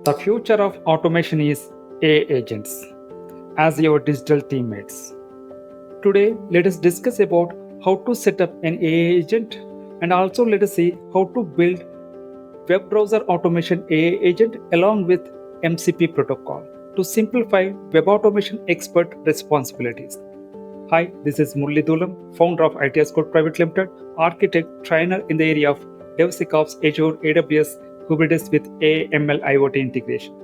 The future of automation is AI agents as your digital teammates. Today, let us discuss about how to set up an AI agent and also let us see how to build web browser automation AI agent along with MCP protocol to simplify web automation expert responsibilities. Hi, this is Murli Dhulam, founder of ITS Code Private Limited, architect, trainer in the area of DevSecOps Azure, AWS, Kubernetes with AML IoT integration.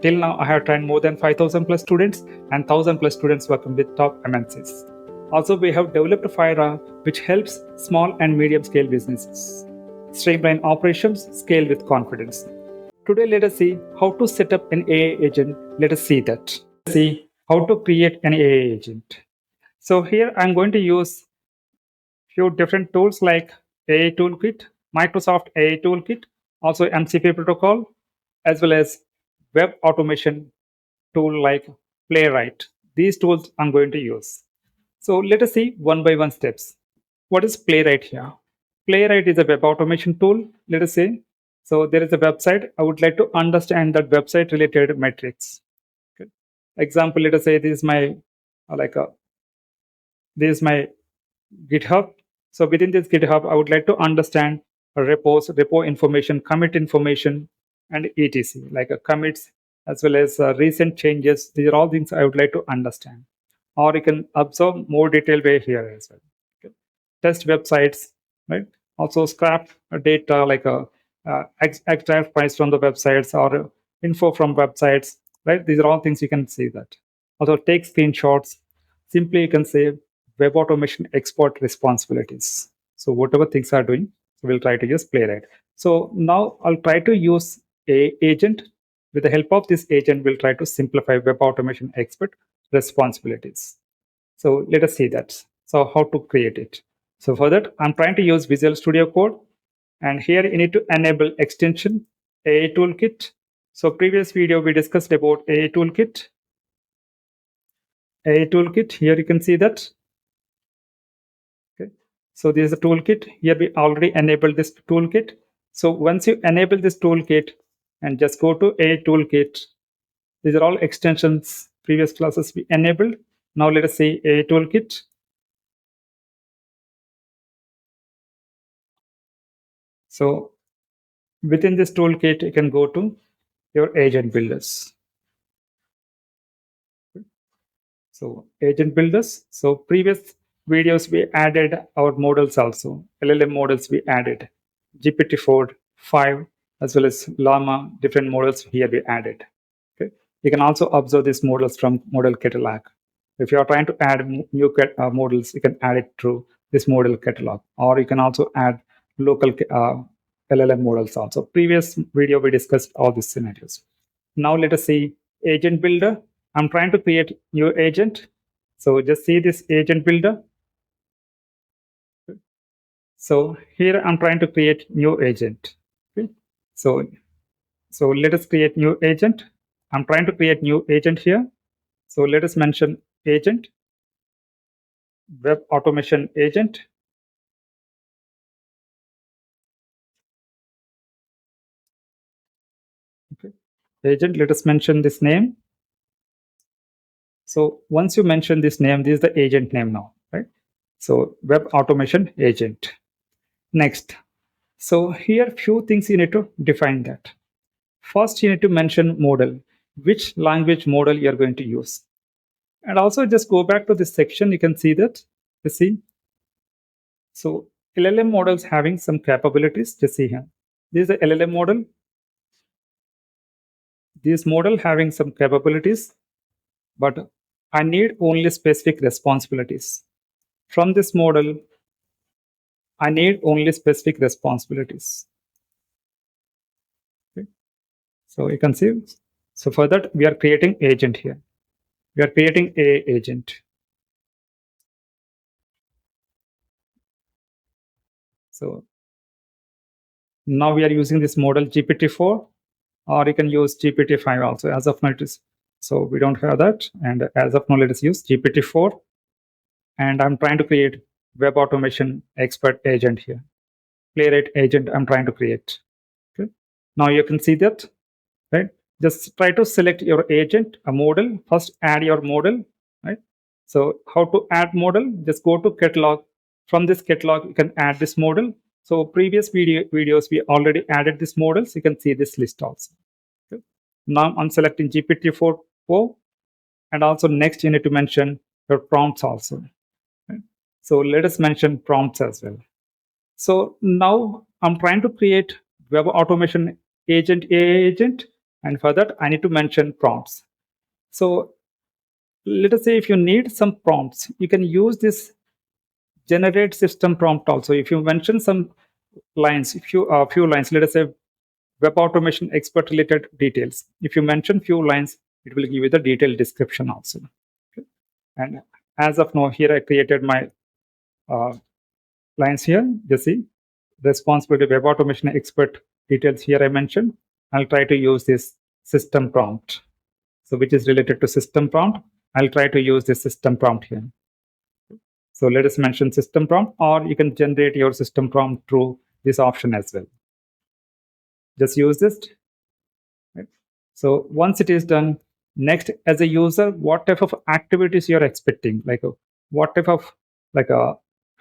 Till now, I have trained more than 5,000 plus students and 1,000 plus students working with top MNCs. Also, we have developed Fira, which helps small and medium scale businesses streamline operations, scale with confidence. Today, let us see how to set up an AI agent. Let us see that. See how to create an AI agent. So here I'm going to use few different tools like AI Toolkit, Microsoft AI Toolkit, also MCP protocol, as well as web automation tool like Playwright. These tools I'm going to use. So let us see one by one steps. What is Playwright here? Playwright is a web automation tool, let us say. So there is a website. I would like to understand that website related metrics. Okay. Example, let us say this is my this is my GitHub. So within this GitHub, I would like to understand repos, repo information, commit information, and etc. Like commits as well as recent changes. These are all things I would like to understand. Or you can observe more detailed way here as well. Okay. Test websites, right? Also scrap data like extract price from the websites or info from websites, right? These are all things you can see that. Also take screenshots. Simply you can say web automation export responsibilities. So whatever things are doing, so we'll try to use Playwright. So now I'll try to use a agent. With the help of this agent, we'll try to simplify web automation expert responsibilities. So let us see that. So how to create it. So for that, I'm trying to use Visual Studio Code. And here you need to enable extension AI Toolkit. So previous video, we discussed about AI Toolkit. AI Toolkit, here you can see that. Okay. So this is a toolkit. Here we already enabled this toolkit. So once you enable this toolkit and just go to AI Toolkit, these are all extensions, previous classes we enabled. Now let us see AI Toolkit. So within this toolkit, you can go to your agent builders. So agent builders. So previous videos, we added our models also. LLM models we added. GPT-4, 5, as well as Llama, different models here we added. Okay. You can also observe these models from model catalog. If you are trying to add new models, you can add it through this model catalog. Or you can also add local LLM models also. Previous video, we discussed all these scenarios. Now let us see agent builder. I'm trying to create new agent. So just see this agent builder. So here I'm trying to create new agent. Okay. So let us create new agent. I'm trying to create new agent here. So let us mention agent, web automation agent. Okay. Agent, let us mention this name. So once you mention this name, this is the agent name now, right? So web automation agent. Next. So here few things you need to define that. First, you need to mention model, which language model you're going to use. And also just go back to this section, you can see that, you see. So LLM models having some capabilities, just see here. This is the LLM model. This model having some capabilities, but I need only specific responsibilities. From this model, I need only specific responsibilities. Okay. So you can see. So for that, we are creating agent here. We are creating a agent. So now we are using this model GPT-4, or you can use GPT-5 also. As of now, it is, so we don't have that. And as of now, let us use GPT-4. And I'm trying to create web automation expert agent here. Playwright agent I'm trying to create. Okay. Now you can see that. right? Just try to select your agent, a model. First, add your model, right? So how to add model? Just go to catalog. From this catalog, you can add this model. So previous videos, we already added this models. You can see this list also. Okay. Now I'm selecting GPT-4o, and also next you need to mention your prompts also. Right? So let us mention prompts as well. So now I'm trying to create web automation agent, AI agent, and for that I need to mention prompts. So let us say if you need some prompts, you can use this generate system prompt also. If you mention some lines, few lines, let us say web automation expert related details. If you mention few lines, it will give you the detailed description also. Okay. And as of now, here I created my lines here. You see, responsibility web automation expert details here I mentioned. I'll try to use this system prompt. So which is related to system prompt. I'll try to use this system prompt here. So let us mention system prompt, or you can generate your system prompt through this option as well. Just use this. Right? So once it is done, next as a user, what type of activities you're expecting, like what type of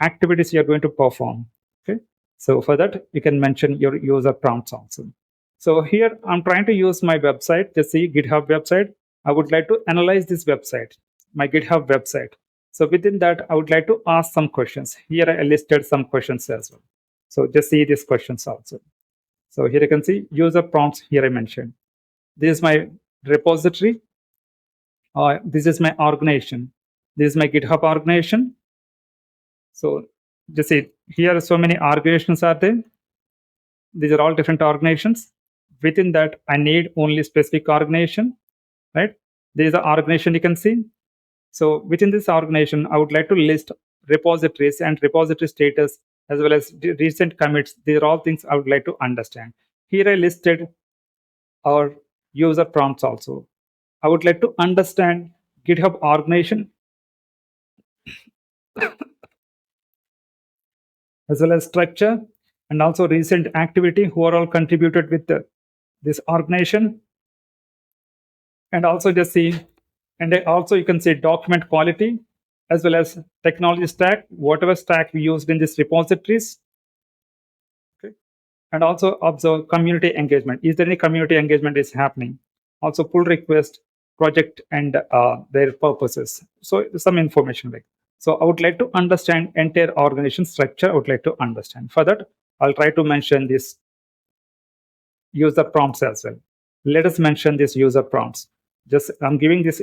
activities you're going to perform. Okay. So for that, you can mention your user prompts also. So here I'm trying to use my website, just see GitHub website. I would like to analyze this website, my GitHub website. So within that, I would like to ask some questions. Here I listed some questions as well. So just see these questions also. So here you can see user prompts here I mentioned. This is my repository. This is my organization. This is my GitHub organization. So just see here so many organizations are there. These are all different organizations. Within that, I need only specific organization, right? There is an organization you can see. So within this organization, I would like to list repositories and repository status as well as recent commits. These are all things I would like to understand. Here I listed our user prompts also. I would like to understand GitHub organization as well as structure and also recent activity who are all contributed with this organization. And also just see, and also you can see document quality as well as technology stack, whatever stack we used in these repositories. Okay. And also observe community engagement. Is there any community engagement is happening? Also pull request, project and their purposes. So some information like. So I would like to understand entire organization structure. I would like to understand. For that, I'll try to mention this user prompts as well. Let us mention this user prompts. Just I'm giving this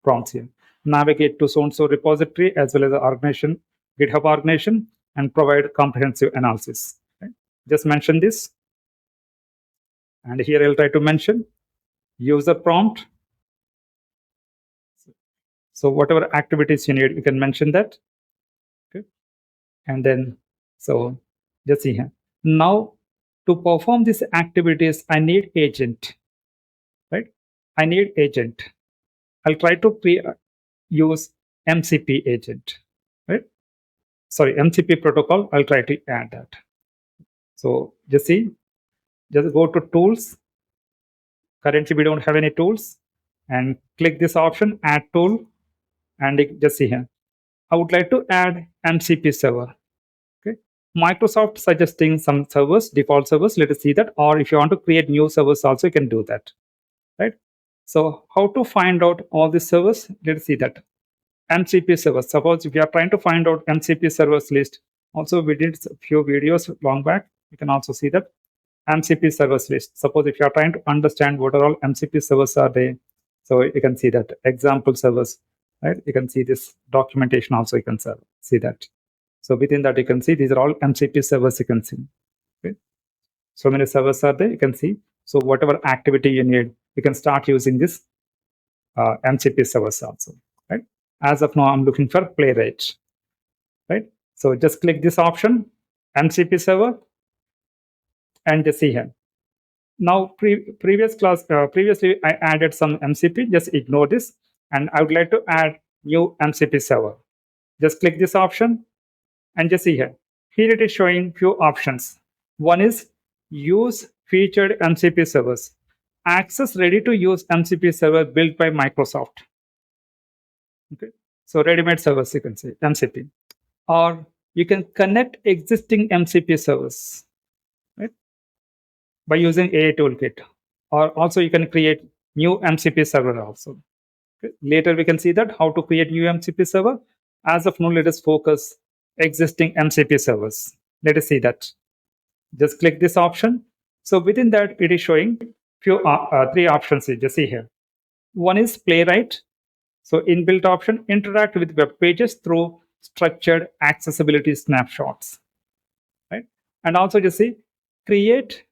prompts here. Navigate to so-and-so repository as well as the organization, GitHub organization, and provide comprehensive analysis. Okay. Just mention this. And here I'll try to mention user prompt. So whatever activities you need, you can mention that. Okay. And then, so just see here. Now, to perform these activities, I need agent, right? I need agent. I'll try to use MCP agent, right? Sorry, MCP protocol. I'll try to add that. So just see, just go to tools. Currently, we don't have any tools, and click this option, add tool, and just see here. I would like to add MCP server. Okay, Microsoft suggesting some servers, default servers. Let us see that. Or if you want to create new servers, also you can do that, right? So how to find out all these servers? Let us see that. MCP servers. Suppose if you are trying to find out MCP servers list, also we did a few videos long back. You can also see that MCP servers list. Suppose if you are trying to understand what are all MCP servers are there, so you can see that example servers, right? You can see this documentation also. You can see that. So within that, you can see these are all MCP servers. You can see. Okay? So many servers are there. You can see. So whatever activity you need, you can start using this MCP servers also. Right? As of now, I'm looking for Playwright. Right? So just click this option, MCP server, and just see here. Now, previously I added some MCP. Just ignore this, and I would like to add new MCP server. Just click this option, and just see here. Here it is showing few options. One is use featured MCP servers. access ready-to-use MCP server built by Microsoft. Okay, so ready-made servers, you can say MCP, or you can connect existing MCP servers, right, by using AI Toolkit, or also you can create new MCP server also. Okay. Later we can see that how to create new MCP server. As of now, let us focus existing MCP servers. Let us see that. Just click this option. So within that, it is showing three options. You just see here. One is Playwright. So inbuilt option, interact with web pages through structured accessibility snapshots, right? And also just see, create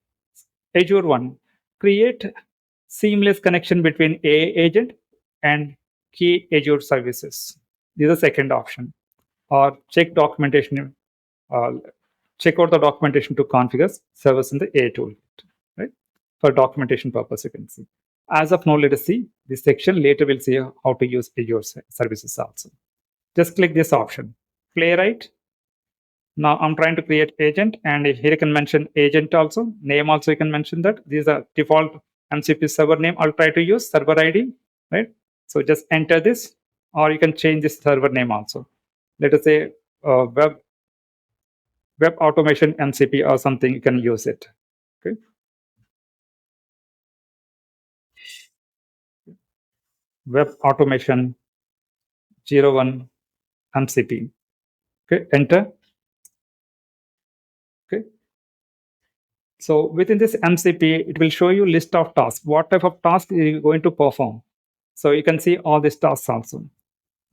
Azure one, create seamless connection between AI agent and key Azure services. This is the second option. Or check documentation, uh, check out the documentation to configure service in the AI tool, right? For documentation purpose, you can see. As of now, let us see this section. Later, we'll see how to use Azure services also. Just click this option, Playwright. Now I'm trying to create agent, and here you can mention agent also. Name also you can mention that. These are default MCP server name. I'll try to use server ID, right? So just enter this, or you can change this server name also. Let us say web automation MCP or something. You can use it. Okay. Web automation 01 MCP. Okay. Enter. Okay. So within this MCP, it will show you list of tasks. What type of task are you going to perform? So you can see all these tasks also.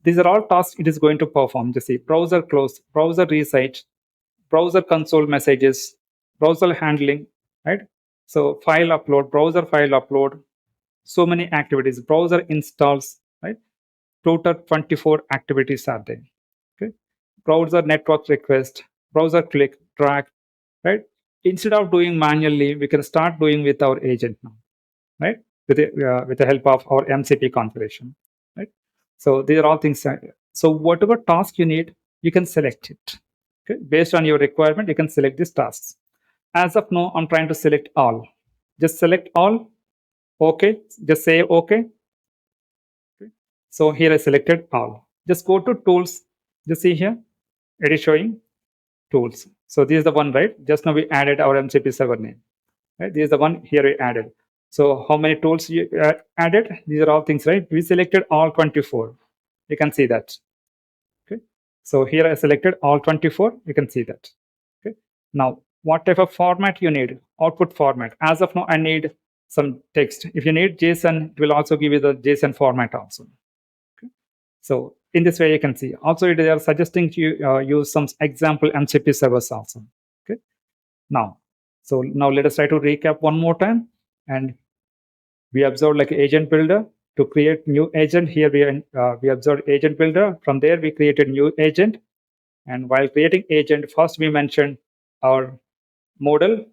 These are all tasks it is going to perform. Just see browser close, browser resize, browser console messages, browser handling, right? So file upload, browser file upload, so many activities, browser installs, right? Total 24 activities are there. Okay. Browser network request, browser click, drag, right? Instead of doing manually, we can start doing with our agent now, right? With the help of our MCP configuration, right? So these are all things. So whatever task you need, you can select it. Okay, based on your requirement, you can select these tasks. As of now, I'm trying to select all. Just select all. Okay, just say okay. Okay. So here I selected all. Just go to tools. Just see here, it is showing tools. So this is the one, right? Just now we added our MCP server name. Right? This is the one here we added. So how many tools you added? These are all things, right? We selected all 24. You can see that. Okay. So here I selected all 24. You can see that. Okay. Now, what type of format you need? Output format. As of now, I need some text. If you need JSON, it will also give you the JSON format also. Okay. So in this way, you can see. Also, they are suggesting you use some example MCP servers also. Okay. Now, so now let us try to recap one more time. And we observed like agent builder to create new agent. Here we observed agent builder. From there, we created new agent. And while creating agent, first we mentioned our model,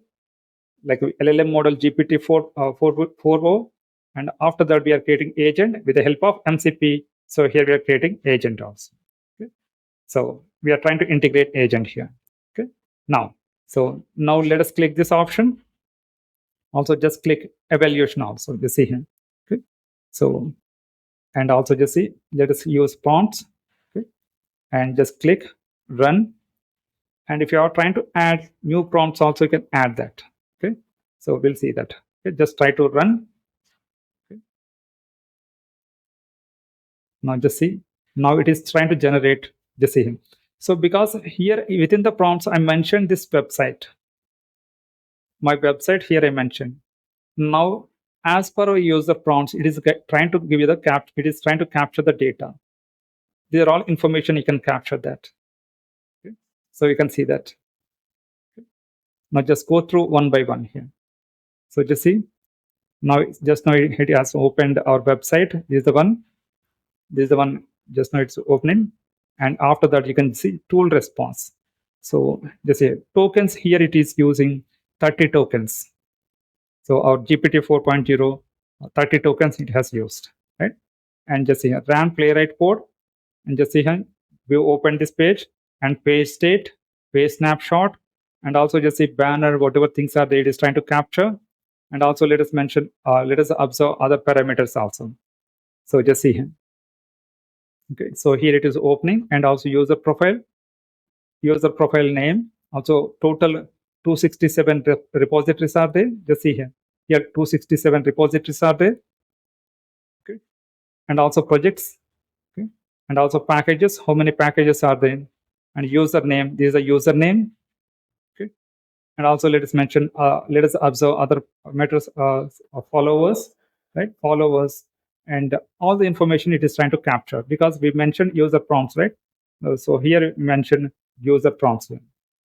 like LLM model GPT-4 4.0. And after that, we are creating agent with the help of MCP. So here we are creating agent also. Okay. So we are trying to integrate agent here. Okay. So now let us click this option. Also just click evaluation also. You see here. Okay. So and also just see, let us use prompts. Okay. And just click run. And if you are trying to add new prompts also, you can add that. Okay. So we'll see that. Okay. Just try to run. Okay. Now just see. Now it is trying to generate. Just see him. So because here within the prompts, I mentioned this website. My website here I mentioned. Now, as per our user prompts, it is trying to give you the it is trying to capture the data. These are all information you can capture that. Okay. So you can see that. Okay. Now just go through one by one here. So just see. Now it has opened our website. This is the one. This is the one. Just now it's opening. And after that, you can see tool response. So just say tokens here. It is using 30 tokens. So our GPT 4.0, 30 tokens it has used, right? And just see here, ran Playwright code, and just see here, we open this page and page state, page snapshot, and also just see banner, whatever things are there, it is trying to capture. And also let us mention, let us observe other parameters also. So just see here. Okay, so here it is opening, and also user profile name. Also total 267 repositories are there. Just see here. Here 267 repositories are there. Okay, and also projects. Okay, and also packages. How many packages are there? And username. This is a username. Okay, and also let us mention. Let us observe other matters. Followers, right? Followers, and all the information it is trying to capture, because we mentioned user prompts, right? So here we mention user prompts.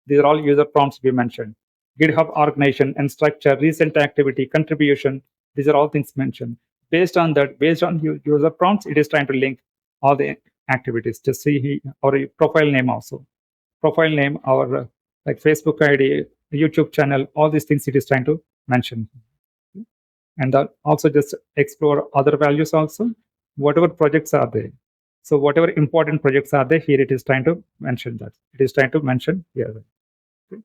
These are all user prompts we mentioned. GitHub organization and structure, recent activity, contribution. These are all things mentioned. Based on that, based on user prompts, it is trying to link all the activities. Just see here, or profile name also. Profile name, our like Facebook ID, YouTube channel, all these things it is trying to mention. And also just explore other values also, whatever projects are there. So whatever important projects are there, here it is trying to mention that. It is trying to mention here. Okay.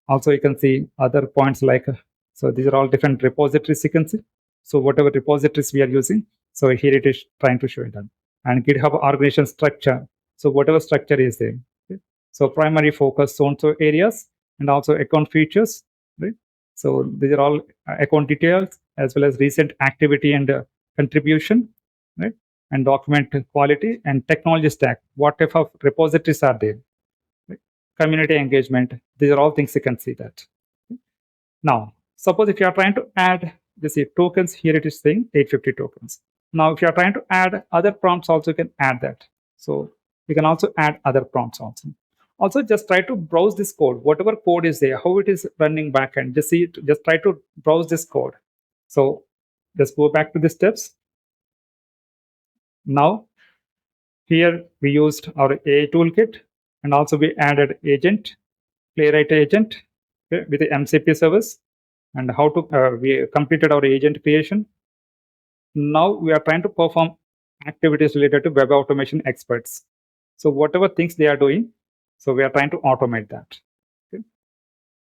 Also, you can see other points like, so these are all different repositories you can see. So whatever repositories we are using, so here it is trying to show that. And GitHub organization structure. So whatever structure is there. Okay. So primary focus so areas, and also account features, right? So these are all account details, as well as recent activity and contribution, right? And document quality and technology stack. What type of repositories are there? Right? Community engagement. These are all things you can see that. Now, suppose if you are trying to add, this is tokens, here it is saying 850 tokens. Now, if you are trying to add other prompts also, you can add that. So you can also add other prompts also. Also, just try to browse this code, whatever code is there, how it is running backend. Just see, just try to browse this code. So just go back to the steps. Now, here we used our AI toolkit, and also we added agent, Playwright agent, okay, with the MCP service, and how to we completed our agent creation. Now we are trying to perform activities related to web automation experts. So whatever things they are doing, so we are trying to automate that. Okay.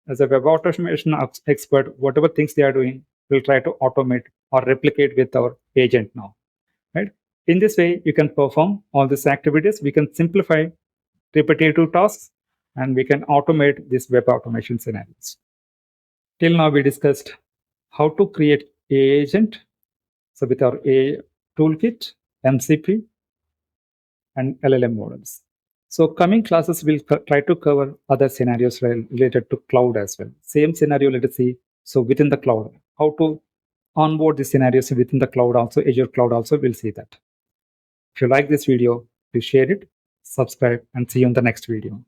As a web automation expert, whatever things they are doing, we'll try to automate or replicate with our agent now. Right? In this way, you can perform all these activities. We can simplify repetitive tasks, and we can automate these web automation scenarios. Till now, we discussed how to create AI agent. So with our AI toolkit, MCP, and LLM models. So coming classes will try to cover other scenarios related to cloud as well. Same scenario, let us see. So within the cloud, how to onboard the scenarios within the cloud also, Azure cloud also, we'll see that. If you like this video, please share it, subscribe, and see you in the next video.